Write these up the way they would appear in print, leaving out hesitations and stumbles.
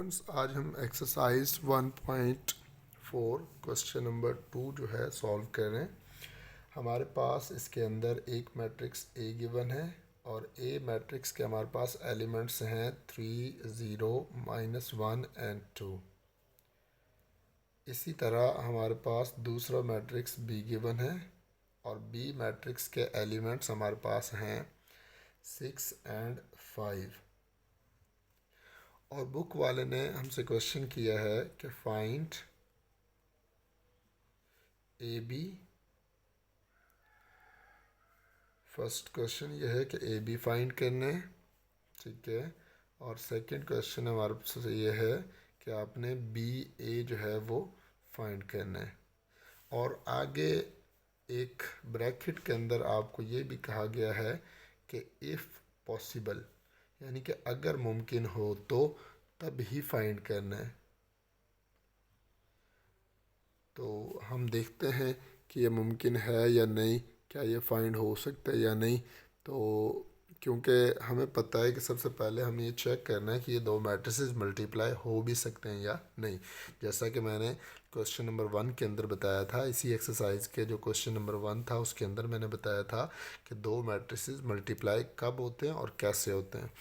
Students, आज हम exercise 1.4 question number 2 जो है सॉल्व कर रहे हैं। हमारे पास इसके अंदर एक मैट्रिक्स ए गिवन है और ए मैट्रिक्स के हमारे पास एलिमेंट्स हैं 3, 0, -1 एंड 2। इसी तरह हमारे पास दूसरा मैट्रिक्स बी गिवन है और बी मैट्रिक्स के एलिमेंट्स हमारे पास हैं 6 एंड 5। और बुक वाले ने हमसे क्वेश्चन किया है कि find A B. First question यह है कि ए बी फाइंड करना है, ठीक है। और सेकंड क्वेश्चन हमारे पास ये है कि आपने बी ए जो है वो फाइंड करना है। और आगे एक ब्रैकेट के अंदर आपको ये भी कहा गया है कि इफ़ पॉसिबल, यानी कि अगर मुमकिन हो तो तब ही फाइंड करना है। तो हम देखते हैं कि ये मुमकिन है या नहीं, क्या ये फाइंड हो सकता है या नहीं। तो क्योंकि हमें पता है कि सबसे पहले हमें ये चेक करना है कि ये दो मैट्रिसेस मल्टीप्लाई हो भी सकते हैं या नहीं। जैसा कि मैंने क्वेश्चन नंबर 1 के अंदर बताया था, इसी एक्सरसाइज के जो क्वेश्चन नंबर 1 था उसके अंदर मैंने बताया था कि दो मैट्रिसेस मल्टीप्लाई कब होते हैं और कैसे होते हैं।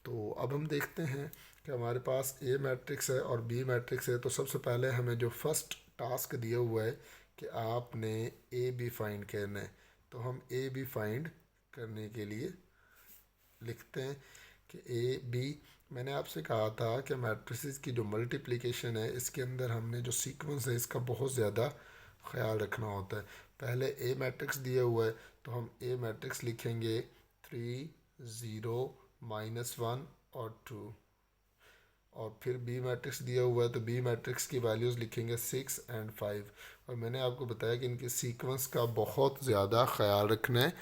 तो अब हम देखते हैं कि हमारे पास ए मैट्रिक्स है और बी मैट्रिक्स है। तो सबसे पहले हमें जो फर्स्ट टास्क दिया हुआ है कि आपने ए बी फाइंड करना है, तो हम ए बी फाइंड करने के लिए लिखते हैं कि ए बी। मैंने आपसे कहा था कि मैट्रिसेस की जो मल्टीप्लिकेशन है इसके अंदर हमने जो सीक्वेंस है इसका बहुत ज़्यादा ख्याल रखना होता है। पहले ए मैट्रिक्स दिया हुआ है तो हम ए मैट्रिक्स लिखेंगे 3, 0, -1 और 2। और फिर बी मैट्रिक्स दिया हुआ है तो बी मैट्रिक्स की वैल्यूज़ लिखेंगे 6 एंड 5। और मैंने आपको बताया कि इनकी सीक्वेंस का बहुत ज़्यादा ख्याल रखना है।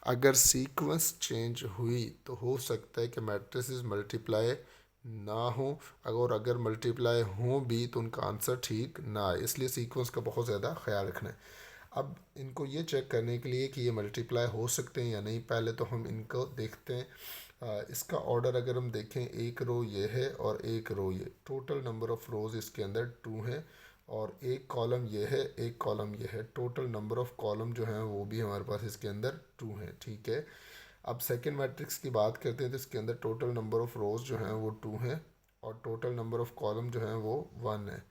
अगर सीक्वेंस चेंज हुई तो हो सकता है कि मैट्रिसेस मल्टीप्लाई ना हो, अगर मल्टीप्लाई हो भी तो उनका आंसर ठीक ना आए, इसलिए सीक्वेंस का बहुत ज़्यादा ख्याल रखना है। अब इनको ये चेक करने के लिए कि ये मल्टीप्लाई हो सकते हैं या नहीं, पहले तो हम इनको देखते हैं। इसका ऑर्डर अगर हम देखें, एक रो ये है और एक रो ये, टोटल नंबर ऑफ़ रोज़ इसके अंदर 2 है। और एक कॉलम ये है, एक कॉलम ये है, टोटल नंबर ऑफ़ कॉलम जो हैं वो भी हमारे पास इसके अंदर 2 है, ठीक है। अब सेकंड मैट्रिक्स की बात करते हैं तो इसके अंदर टोटल नंबर ऑफ़ रोज़ जो हैं वो 2 हैं और टोटल नंबर ऑफ़ कॉलम जो हैं वो 1 है।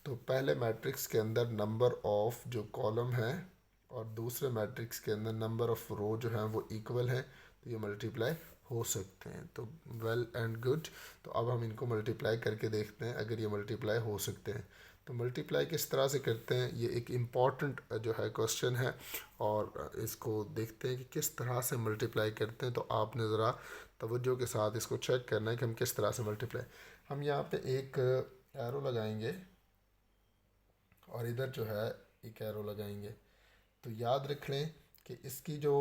तो पहले मैट्रिक्स के अंदर नंबर ऑफ़ जो कॉलम है और दूसरे मैट्रिक्स के अंदर नंबर ऑफ़ रो जो हैं वो इक्वल हैं, तो ये मल्टीप्लाई हो सकते हैं। तो वेल एंड गुड। तो अब हम इनको मल्टीप्लाई करके देखते हैं अगर ये मल्टीप्लाई हो सकते हैं। तो मल्टीप्लाई किस तरह से करते हैं, ये एक इम्पॉर्टेंट जो है क्वेश्चन है और इसको देखते हैं कि किस तरह से मल्टीप्लाई करते हैं। तो आपने ज़रा तवज्जो के साथ इसको चेक करना है कि हम किस तरह से मल्टीप्लाई। हम यहाँ पे एक एरो लगाएंगे और इधर जो है एक एरो लगाएंगे। तो याद रख लें कि इसकी जो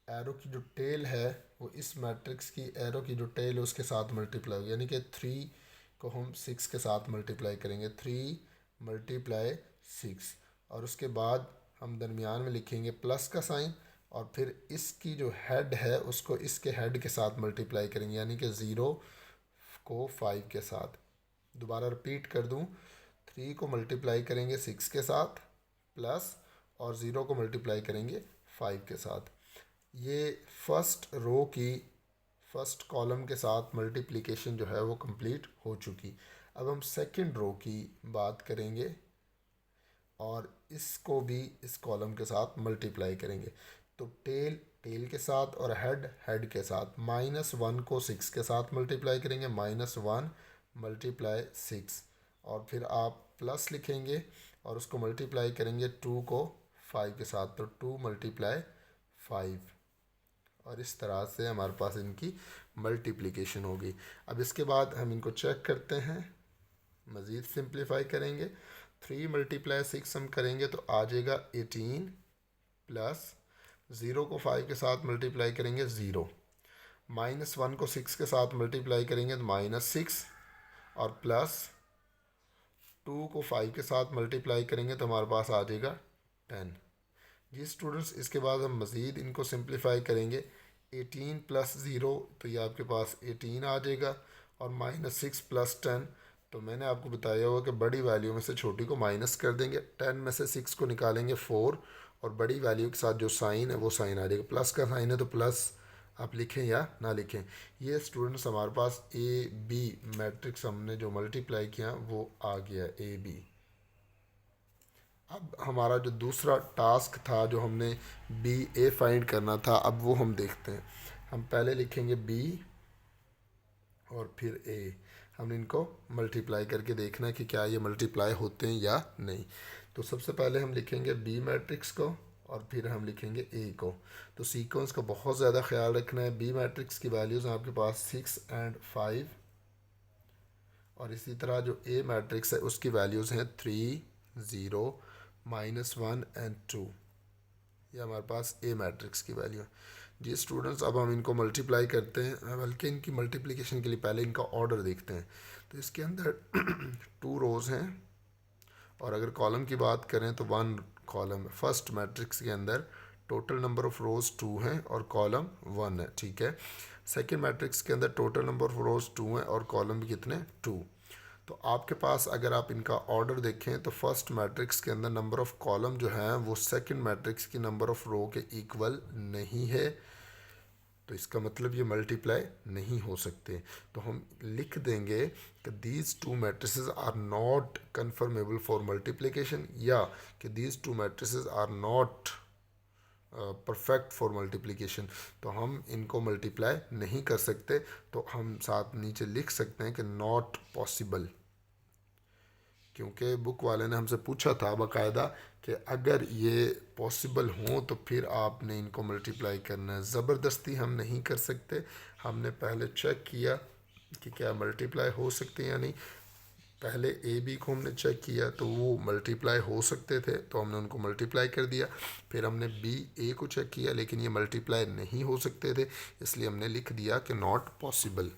एरो की जो टेल है वो इस मैट्रिक्स की एरो की जो टेल है उसके साथ मल्टीप्लाई होगी, यानी कि 3 को हम 6 के साथ मल्टीप्लाई करेंगे, 3 × 6। और उसके बाद हम दरमियान में लिखेंगे प्लस का साइन और फिर इसकी जो हेड है उसको इसके हेड के साथ मल्टीप्लाई करेंगे, यानी कि 0 को 5 के साथ। दोबारा रिपीट कर दूं, 3 को मल्टीप्लाई करेंगे 6 के साथ प्लस, और 0 को मल्टीप्लाई करेंगे 5 के साथ। ये फर्स्ट रो की फर्स्ट कॉलम के साथ मल्टीप्लिकेशन जो है वो कंप्लीट हो चुकी। अब हम सेकंड रो की बात करेंगे और इसको भी इस कॉलम के साथ मल्टीप्लाई करेंगे। तो टेल टेल के साथ और हेड हेड के साथ, -1 को 6 के साथ मल्टीप्लाई करेंगे, -1 × 6। और फिर आप प्लस लिखेंगे और उसको मल्टीप्लाई करेंगे 2 को 5 के साथ, तो 2 × 5। और इस तरह से हमारे पास इनकी मल्टीप्लिकेशन होगी। अब इसके बाद हम इनको चेक करते हैं, मज़ीद सिंप्लीफाई करेंगे। 3 × 6 हम करेंगे तो आ जाएगा 18 प्लस 0 को 5 के साथ मल्टीप्लाई करेंगे 0, -1 को 6 के साथ मल्टीप्लाई करेंगे तो -6, और प्लस 2 को 5 के साथ मल्टीप्लाई करेंगे तो हमारे पास आ जाएगा 10। जी स्टूडेंट्स, इसके बाद हम मज़ीद इनको सिंप्लीफाई करेंगे। 18 + 0 तो ये आपके पास 18 आ जाएगा और -6 + 10 तो मैंने आपको बताया हुआ कि बड़ी वैल्यू में से छोटी को माइनस कर देंगे, 10 में से 6 को निकालेंगे 4, और बड़ी वैल्यू के साथ जो साइन है वो साइन आ जाएगा, प्लस का साइन है तो प्लस आप लिखें या ना लिखें। ये स्टूडेंट्स हमारे पास ए बी मैट्रिक्स हमने जो मल्टीप्लाई किया वो आ गया ए बी। अब हमारा जो दूसरा टास्क था जो हमने बी ए फाइंड करना था, अब वो हम देखते हैं। हम पहले लिखेंगे बी और फिर ए, हमने इनको मल्टीप्लाई करके देखना है कि क्या ये मल्टीप्लाई होते हैं या नहीं। तो सबसे पहले हम लिखेंगे बी मैट्रिक्स को और फिर हम लिखेंगे ए को। तो सीक्वेंस का बहुत ज़्यादा ख्याल रखना है। बी मैट्रिक्स की वैल्यूज़ आपके पास 6 और 5, और इसी तरह जो ए मैट्रिक्स है उसकी वैल्यूज़ हैं 3, 0, -1 और 2। ये हमारे पास ए मैट्रिक्स की वैल्यू है। जी स्टूडेंट्स, अब हम इनको मल्टीप्लाई करते हैं, बल्कि इनकी मल्टीप्लिकेशन के लिए पहले इनका ऑर्डर देखते हैं। तो इसके अंदर 2 रोज़ हैं, और अगर कॉलम की बात करें तो 1 कॉलम है। फर्स्ट मैट्रिक्स के अंदर टोटल नंबर ऑफ़ रोज़ 2 हैं और कॉलम 1 है, ठीक है। सेकेंड मैट्रिक्स के अंदर टोटल नंबर ऑफ़ रोज़ 2 हैं और कॉलम भी कितने, 2। तो आपके पास अगर आप इनका ऑर्डर देखें तो फर्स्ट मैट्रिक्स के अंदर नंबर ऑफ़ कॉलम जो है वो सेकंड मैट्रिक्स की नंबर ऑफ़ रो के इक्वल नहीं है, तो इसका मतलब ये मल्टीप्लाई नहीं हो सकते। तो हम लिख देंगे कि these two matrices are not conformable for multiplication, या कि these two matrices are not perfect for multiplication. तो हम इनको मल्टीप्लाई नहीं कर सकते, तो हम साथ नीचे लिख सकते हैं कि नॉट पॉसिबल, क्योंकि बुक वाले ने हमसे पूछा था बाकायदा कि अगर ये पॉसिबल हो तो फिर आपने इनको मल्टीप्लाई करना है। ज़बरदस्ती हम नहीं कर सकते। हमने पहले चेक किया कि क्या मल्टीप्लाई हो सकते हैं या नहीं। पहले ए बी को हमने चेक किया तो वो मल्टीप्लाई हो सकते थे, तो हमने उनको मल्टीप्लाई कर दिया। फिर हमने बी ए को चेक किया लेकिन ये मल्टीप्लाई नहीं हो सकते थे, इसलिए हमने लिख दिया कि नॉट पॉसिबल।